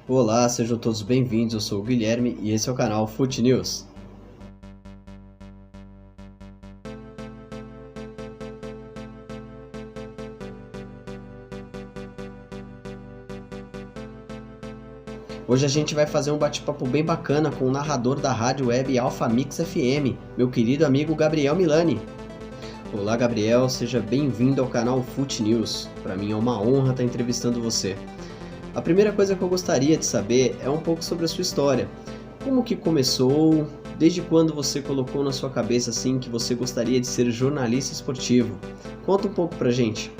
Olá, sejam todos bem-vindos, eu sou o Guilherme e esse é o canal Fut News. Hoje a gente vai fazer um bate-papo bem bacana com o narrador da rádio web Alpha Mix FM, meu querido amigo Gabriel Milani. Olá Gabriel, seja bem-vindo ao canal Fut News. Para mim é uma honra estar entrevistando você. A primeira coisa que eu gostaria de saber é um pouco sobre a sua história. Como que começou? Desde quando você colocou na sua cabeça assim que você gostaria de ser jornalista esportivo? Conta um pouco pra gente.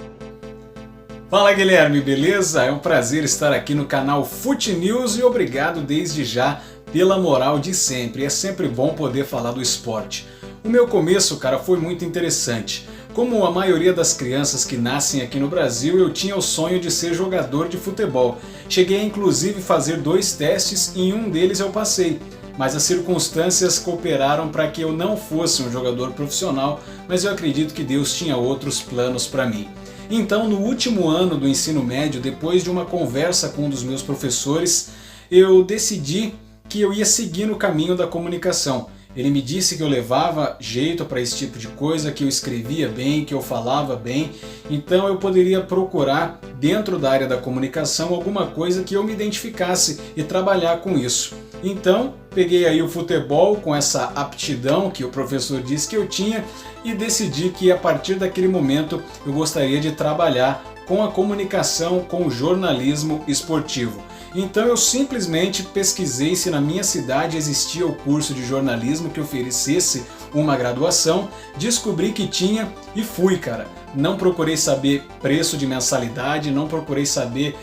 Fala Guilherme, beleza? É um prazer estar aqui no canal Fut News e obrigado desde já pela moral de sempre. É sempre bom poder falar do esporte. O meu começo, cara, foi muito interessante. Como a maioria das crianças que nascem aqui no Brasil, eu tinha o sonho de ser jogador de futebol. Cheguei a inclusive fazer 2 testes e em um deles eu passei. Mas as circunstâncias cooperaram para que eu não fosse um jogador profissional, mas eu acredito que Deus tinha outros planos para mim. Então, no último ano do ensino médio, depois de uma conversa com um dos meus professores, eu decidi que eu ia seguir no caminho da comunicação. Ele me disse que eu levava jeito para esse tipo de coisa, que eu escrevia bem, que eu falava bem, então eu poderia procurar dentro da área da comunicação alguma coisa que eu me identificasse e trabalhar com isso. Então, peguei aí o futebol com essa aptidão que o professor disse que eu tinha e decidi que a partir daquele momento eu gostaria de trabalhar com a comunicação, com o jornalismo esportivo. Então eu simplesmente pesquisei se na minha cidade existia o curso de jornalismo que oferecesse uma graduação, descobri que tinha e fui, cara. Não procurei saber preço de mensalidade, não procurei saber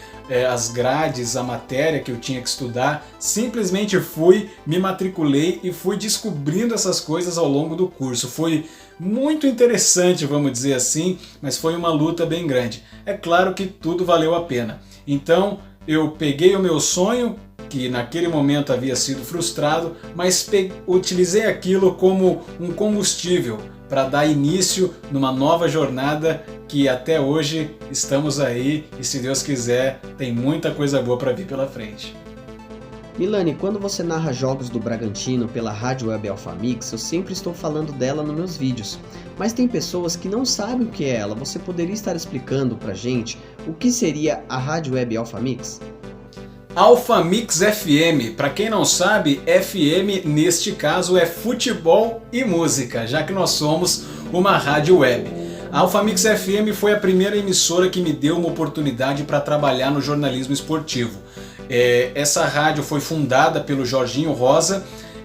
as grades, a matéria que eu tinha que estudar, simplesmente fui, me matriculei e fui descobrindo essas coisas ao longo do curso. Foi muito interessante, vamos dizer assim, mas foi uma luta bem grande. É claro que tudo valeu a pena. Então eu peguei o meu sonho, que naquele momento havia sido frustrado, mas utilizei aquilo como um combustível para dar início numa nova jornada que até hoje estamos aí e, se Deus quiser, tem muita coisa boa para vir pela frente. Milani, quando você narra jogos do Bragantino pela rádio web Alpha Mix, eu sempre estou falando dela nos meus vídeos. Mas tem pessoas que não sabem o que é ela. Você poderia estar explicando pra gente o que seria a rádio web Alpha Mix? Alpha Mix FM, para quem não sabe, FM neste caso é futebol e música, já que nós somos uma rádio web. A Alpha Mix FM foi a primeira emissora que me deu uma oportunidade para trabalhar no jornalismo esportivo. Essa rádio foi fundada pelo Jorginho Rosa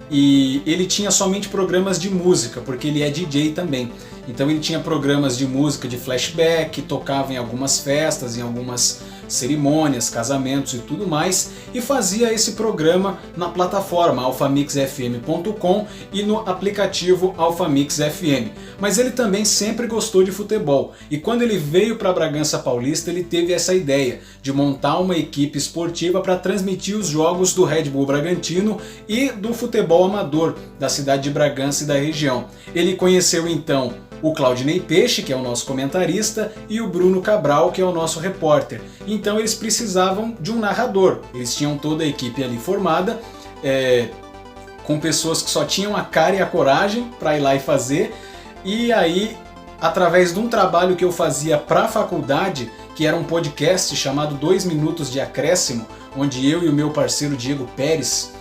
e ele tinha somente programas de música, porque ele é DJ também. Então ele tinha programas de música de flashback, tocava em algumas festas, em algumas cerimônias, casamentos e tudo mais, e fazia esse programa na plataforma alphamixfm.com e no aplicativo Alpha Mix FM. Mas ele também sempre gostou de futebol, e quando ele veio para Bragança Paulista, ele teve essa ideia de montar uma equipe esportiva para transmitir os jogos do Red Bull Bragantino e do futebol amador da cidade de Bragança e da região. Ele conheceu então o Claudinei Peixe, que é o nosso comentarista, e o Bruno Cabral, que é o nosso repórter. Então eles precisavam de um narrador. Eles tinham toda a equipe ali formada, com pessoas que só tinham a cara e a coragem para ir lá e fazer. E aí, através de um trabalho que eu fazia para a faculdade, que era um podcast chamado 2 Minutos de Acréscimo, onde eu e o meu parceiro Diego Pérez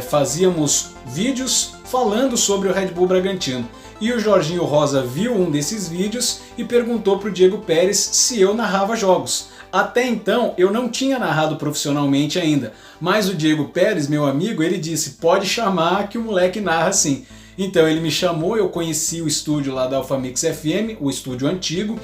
fazíamos vídeos falando sobre o Red Bull Bragantino. E o Jorginho Rosa viu um desses vídeos e perguntou para o Diego Pérez se eu narrava jogos. Até então eu não tinha narrado profissionalmente ainda, mas o Diego Pérez, meu amigo, ele disse: pode chamar que o moleque narra sim. Então ele me chamou, eu conheci o estúdio lá da Alpha Mix FM, o estúdio antigo.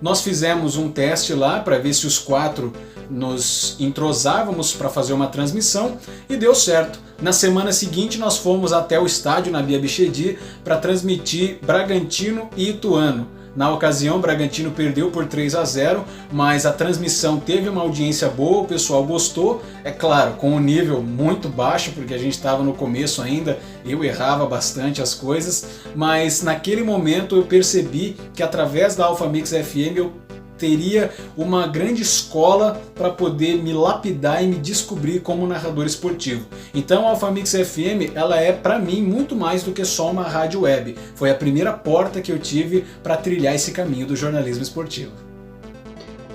Nós fizemos um teste lá para ver se os 4 nos entrosávamos para fazer uma transmissão e deu certo. Na semana seguinte nós fomos até o estádio na Bia Bichedi para transmitir Bragantino e Ituano. Na ocasião, o Bragantino perdeu por 3-0, mas a transmissão teve uma audiência boa, o pessoal gostou, é claro, com um nível muito baixo, porque a gente estava no começo ainda, eu errava bastante as coisas, mas naquele momento eu percebi que através da Alpha Mix FM eu teria uma grande escola para poder me lapidar e me descobrir como narrador esportivo. Então a Alpha Mix FM, ela é para mim muito mais do que só uma rádio web. Foi a primeira porta que eu tive para trilhar esse caminho do jornalismo esportivo.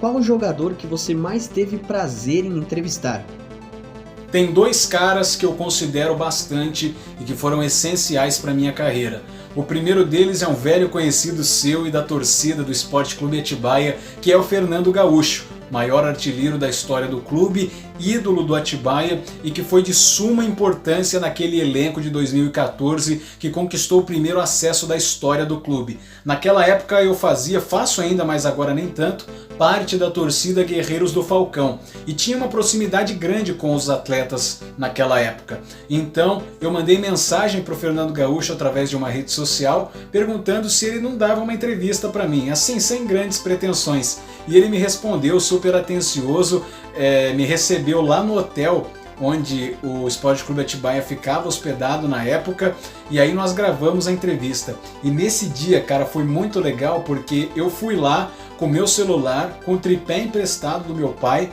Qual o jogador que você mais teve prazer em entrevistar? Tem dois caras que eu considero bastante e que foram essenciais para minha carreira. O primeiro deles é um velho conhecido seu e da torcida do Esporte Clube Atibaia, que é o Fernando Gaúcho, maior artilheiro da história do clube, ídolo do Atibaia e que foi de suma importância naquele elenco de 2014 que conquistou o primeiro acesso da história do clube. Naquela época eu faço ainda, mas agora nem tanto, parte da torcida Guerreiros do Falcão e tinha uma proximidade grande com os atletas naquela época. Então eu mandei mensagem para o Fernando Gaúcho através de uma rede social perguntando se ele não dava uma entrevista para mim, assim sem grandes pretensões. E ele me respondeu super atencioso, me recebeu lá no hotel onde o Esporte Clube Atibaia ficava hospedado na época, e aí nós gravamos a entrevista. E nesse dia, cara, foi muito legal porque eu fui lá com meu celular, com o tripé emprestado do meu pai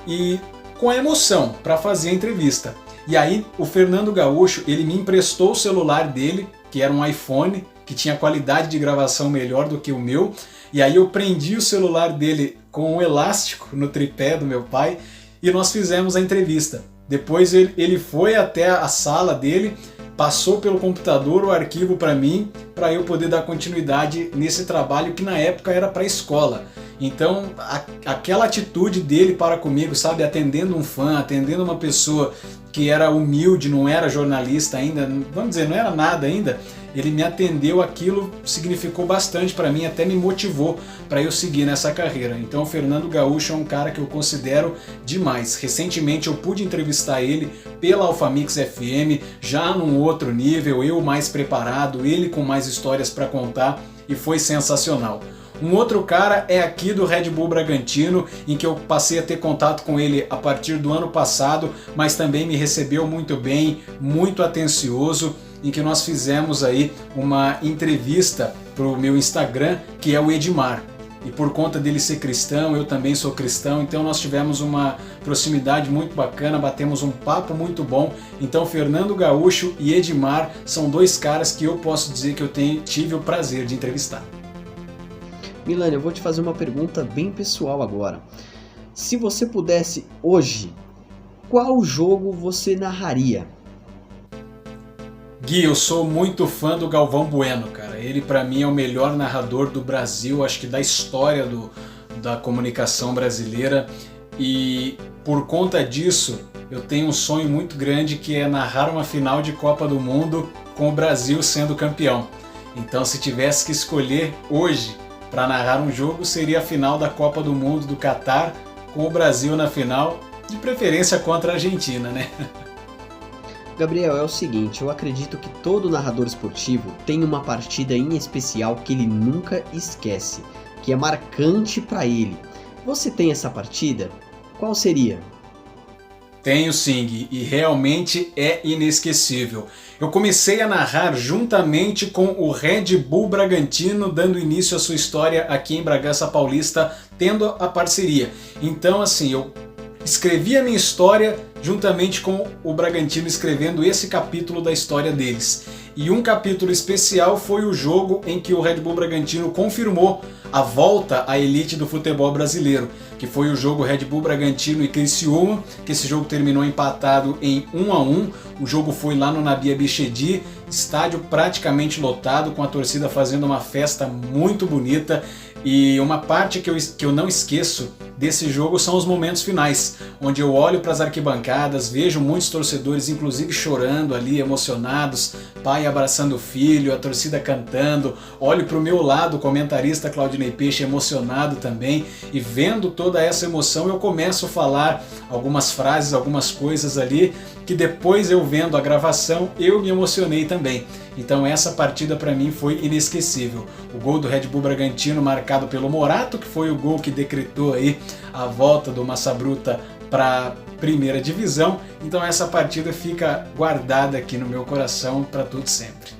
e com a emoção para fazer a entrevista. E aí o Fernando Gaúcho, ele me emprestou o celular dele, que era um iPhone, que tinha qualidade de gravação melhor do que o meu, e aí eu prendi o celular dele com um elástico no tripé do meu pai e nós fizemos a entrevista. Depois ele foi até a sala dele, passou pelo computador o arquivo para mim, para eu poder dar continuidade nesse trabalho que na época era para a escola. Então aquela atitude dele para comigo, sabe, atendendo um fã, atendendo uma pessoa que era humilde, não era jornalista ainda, vamos dizer, não era nada ainda, ele me atendeu, aquilo significou bastante para mim, até me motivou para eu seguir nessa carreira. Então o Fernando Gaúcho é um cara que eu considero demais. Recentemente eu pude entrevistar ele pela Alpha Mix FM, já num outro nível, eu mais preparado, ele com mais histórias para contar, e foi sensacional. Um outro cara é aqui do Red Bull Bragantino, em que eu passei a ter contato com ele a partir do ano passado, mas também me recebeu muito bem, muito atencioso, em que nós fizemos aí uma entrevista para o meu Instagram, que é o Edmar. E por conta dele ser cristão, eu também sou cristão, então nós tivemos uma proximidade muito bacana, batemos um papo muito bom. Então Fernando Gaúcho e Edmar são dois caras que eu posso dizer que eu tive o prazer de entrevistar. Milani, eu vou te fazer uma pergunta bem pessoal agora. Se você pudesse hoje, qual jogo você narraria? Gui, eu sou muito fã do Galvão Bueno, cara. Ele pra mim é o melhor narrador do Brasil, acho que da história da comunicação brasileira. E por conta disso, eu tenho um sonho muito grande, que é narrar uma final de Copa do Mundo com o Brasil sendo campeão. Então, se tivesse que escolher hoje para narrar um jogo, seria a final da Copa do Mundo do Catar, com o Brasil na final, de preferência contra a Argentina, né? Gabriel, é o seguinte, eu acredito que todo narrador esportivo tem uma partida em especial que ele nunca esquece, que é marcante para ele. Você tem essa partida? Qual seria? Tenho sim, e realmente é inesquecível. Eu comecei a narrar juntamente com o Red Bull Bragantino, dando início à sua história aqui em Bragança Paulista, tendo a parceria. Então, assim, eu escrevi a minha história juntamente com o Bragantino, escrevendo esse capítulo da história deles. E um capítulo especial foi o jogo em que o Red Bull Bragantino confirmou a volta à elite do futebol brasileiro, que foi o jogo Red Bull Bragantino e Criciúma, que esse jogo terminou empatado em 1-1. O jogo foi lá no Nabi Abichedi, estádio praticamente lotado, com a torcida fazendo uma festa muito bonita. E uma parte que eu não esqueço desse jogo são os momentos finais, onde eu olho para as arquibancadas, vejo muitos torcedores inclusive chorando ali, emocionados, pai abraçando o filho, a torcida cantando, olho para o meu lado, o comentarista Claudinei Peixe emocionado também, e vendo toda essa emoção eu começo a falar algumas frases, algumas coisas ali, que depois eu vendo a gravação eu me emocionei também. Então essa partida para mim foi inesquecível. O gol do Red Bull Bragantino marcado pelo Morato, que foi o gol que decretou aí a volta do Massa Bruta para a primeira divisão. Então essa partida fica guardada aqui no meu coração para tudo sempre.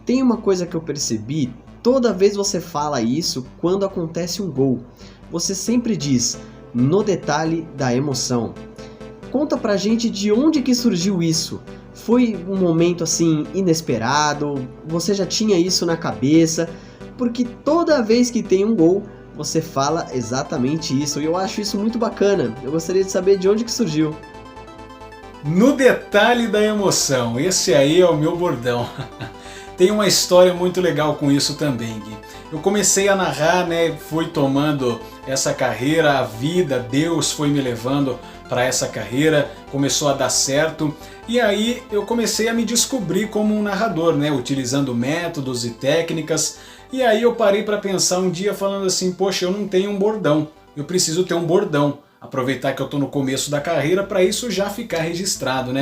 Tem uma coisa que eu percebi toda vez você fala isso quando acontece um gol. Você sempre diz, no detalhe da emoção. Conta pra gente de onde que surgiu isso. Foi um momento assim inesperado? Você já tinha isso na cabeça? Porque toda vez que tem um gol, você fala exatamente isso. E eu acho isso muito bacana. Eu gostaria de saber de onde que surgiu. No detalhe da emoção. Esse aí é o meu bordão. Tem uma história muito legal com isso também, Gui. Eu comecei a narrar, fui tomando essa carreira, a vida, Deus foi me levando para essa carreira, começou a dar certo, e aí eu comecei a me descobrir como um narrador, utilizando métodos e técnicas, e aí eu parei para pensar um dia falando assim, poxa, eu não tenho um bordão, eu preciso ter um bordão, aproveitar que eu estou no começo da carreira para isso já ficar registrado,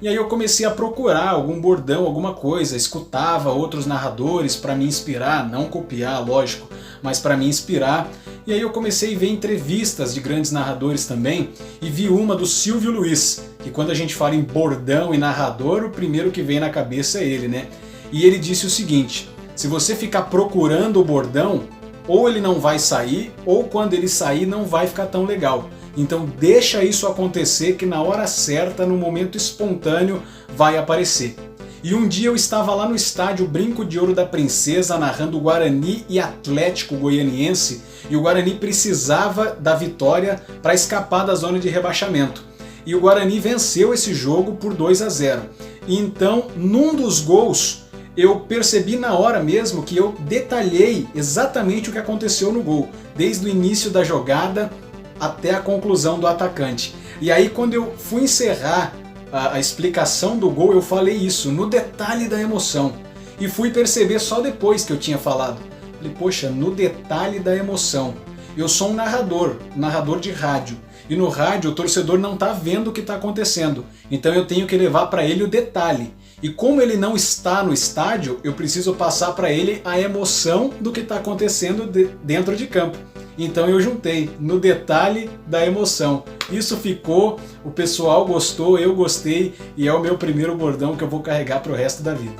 E aí eu comecei a procurar algum bordão, alguma coisa, escutava outros narradores para me inspirar, não copiar, lógico, mas para me inspirar. E aí eu comecei a ver entrevistas de grandes narradores também e vi uma do Silvio Luiz, que quando a gente fala em bordão e narrador, o primeiro que vem na cabeça é ele, E ele disse o seguinte, se você ficar procurando o bordão, ou ele não vai sair, ou quando ele sair não vai ficar tão legal. Então deixa isso acontecer que na hora certa, no momento espontâneo, vai aparecer. E um dia eu estava lá no estádio Brinco de Ouro da Princesa narrando Guarani e Atlético Goianiense e o Guarani precisava da vitória para escapar da zona de rebaixamento. E o Guarani venceu esse jogo por 2-0. E então, num dos gols, eu percebi na hora mesmo que eu detalhei exatamente o que aconteceu no gol, desde o início da jogada até a conclusão do atacante. E aí quando eu fui encerrar a explicação do gol, eu falei isso, no detalhe da emoção. E fui perceber só depois que eu tinha falado. Falei, poxa, no detalhe da emoção. Eu sou um narrador de rádio. E no rádio o torcedor não está vendo o que está acontecendo. Então eu tenho que levar para ele o detalhe. E como ele não está no estádio, eu preciso passar para ele a emoção do que está acontecendo dentro de campo. Então eu juntei no detalhe da emoção. Isso ficou, o pessoal gostou, eu gostei e é o meu primeiro bordão que eu vou carregar para o resto da vida.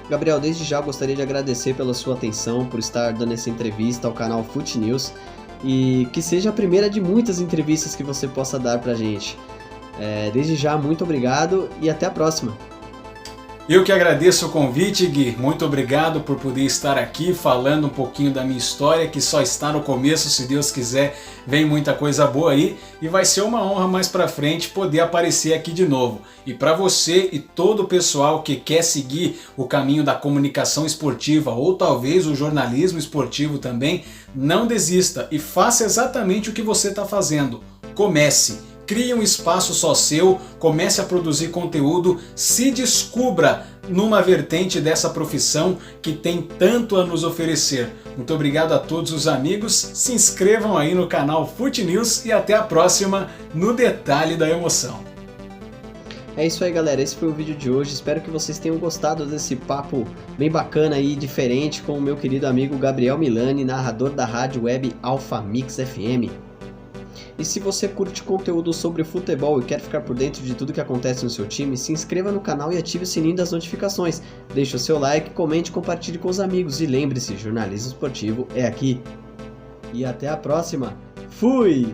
Gabriel, desde já gostaria de agradecer pela sua atenção, por estar dando essa entrevista ao canal Fute News e que seja a primeira de muitas entrevistas que você possa dar pra gente. Desde já, muito obrigado e até a próxima. Eu que agradeço o convite, Gui. Muito obrigado por poder estar aqui falando um pouquinho da minha história, que só está no começo, se Deus quiser, vem muita coisa boa aí e vai ser uma honra mais pra frente poder aparecer aqui de novo. E para você e todo o pessoal que quer seguir o caminho da comunicação esportiva ou talvez o jornalismo esportivo também, não desista e faça exatamente o que você está fazendo. Comece! Crie um espaço só seu, comece a produzir conteúdo, se descubra numa vertente dessa profissão que tem tanto a nos oferecer. Muito obrigado a todos os amigos, se inscrevam aí no canal Fute News e até a próxima no Detalhe da Emoção. É isso aí, galera, esse foi o vídeo de hoje, espero que vocês tenham gostado desse papo bem bacana e diferente com o meu querido amigo Gabriel Milani, narrador da rádio web Alpha Mix FM. E se você curte conteúdo sobre futebol e quer ficar por dentro de tudo que acontece no seu time, se inscreva no canal e ative o sininho das notificações. Deixe o seu like, comente e compartilhe com os amigos. E lembre-se, jornalismo esportivo é aqui. E até a próxima. Fui!